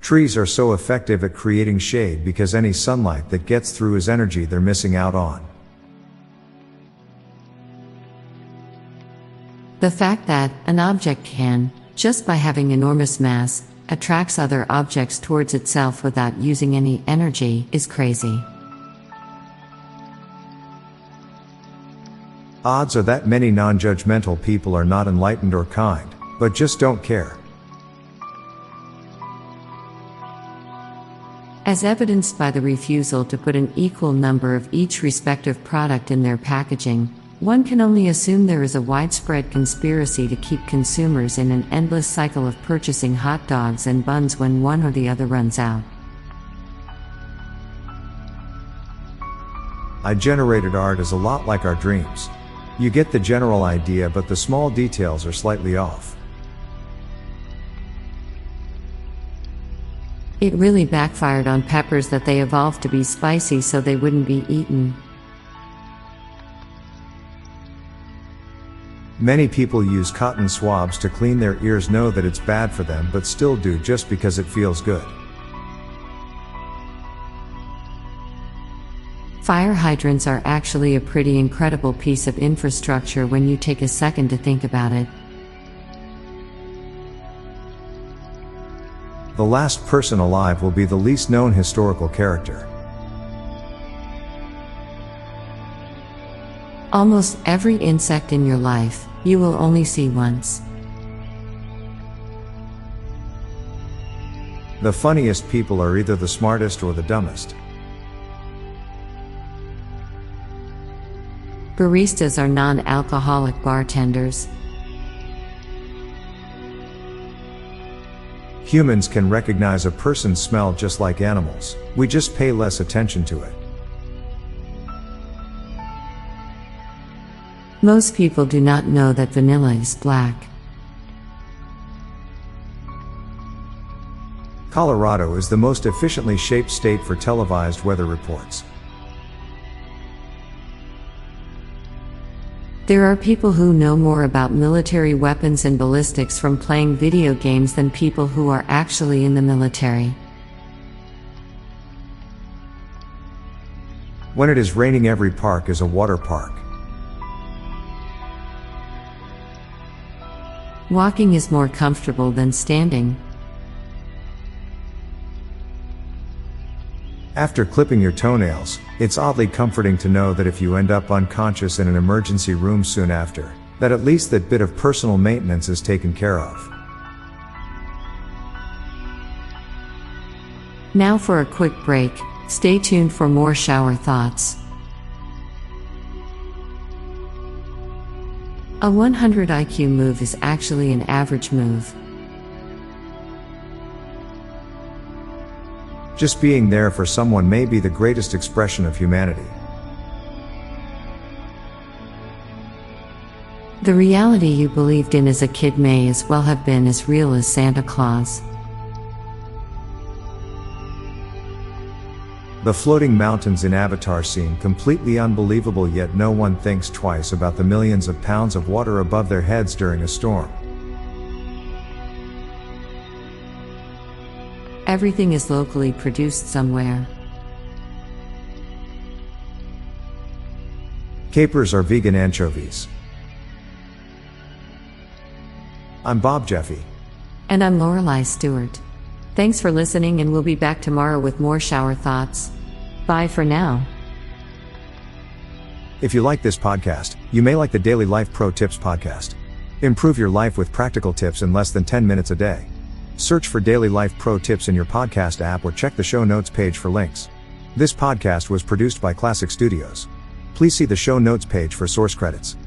Trees are so effective at creating shade because any sunlight that gets through is energy they're missing out on. The fact that an object can, just by having enormous mass, attracts other objects towards itself without using any energy is crazy. Odds are that many non-judgmental people are not enlightened or kind, but just don't care. As evidenced by the refusal to put an equal number of each respective product in their packaging, one can only assume there is a widespread conspiracy to keep consumers in an endless cycle of purchasing hot dogs and buns when one or the other runs out. Generated art is a lot like our dreams. You get the general idea, but the small details are slightly off. It really backfired on peppers that they evolved to be spicy so they wouldn't be eaten. Many people use cotton swabs to clean their ears, know that it's bad for them but still do just because it feels good. Fire hydrants are actually a pretty incredible piece of infrastructure when you take a second to think about it. The last person alive will be the least known historical character. Almost every insect in your life, you will only see once. The funniest people are either the smartest or the dumbest. Baristas are non-alcoholic bartenders. Humans can recognize a person's smell just like animals, we just pay less attention to it. Most people do not know that vanilla is black. Colorado is the most efficiently shaped state for televised weather reports. There are people who know more about military weapons and ballistics from playing video games than people who are actually in the military. When it is raining, every park is a water park. Walking is more comfortable than standing. After clipping your toenails, it's oddly comforting to know that if you end up unconscious in an emergency room soon after, that at least that bit of personal maintenance is taken care of. Now for a quick break, stay tuned for more shower thoughts. A 100 IQ move is actually an average move. Just being there for someone may be the greatest expression of humanity. The reality you believed in as a kid may as well have been as real as Santa Claus. The floating mountains in Avatar seem completely unbelievable, yet no one thinks twice about the millions of pounds of water above their heads during a storm. Everything is locally produced somewhere. Capers are vegan anchovies. I'm Bob Jeffy. And I'm Lorelei Stewart. Thanks for listening, and we'll be back tomorrow with more shower thoughts. Bye for now. If you like this podcast, you may like the Daily Life Pro Tips podcast. Improve your life with practical tips in less than 10 minutes a day. Search for Daily Life Pro Tips in your podcast app or check the show notes page for links. This podcast was produced by Klassic Studios. Please see the show notes page for source credits.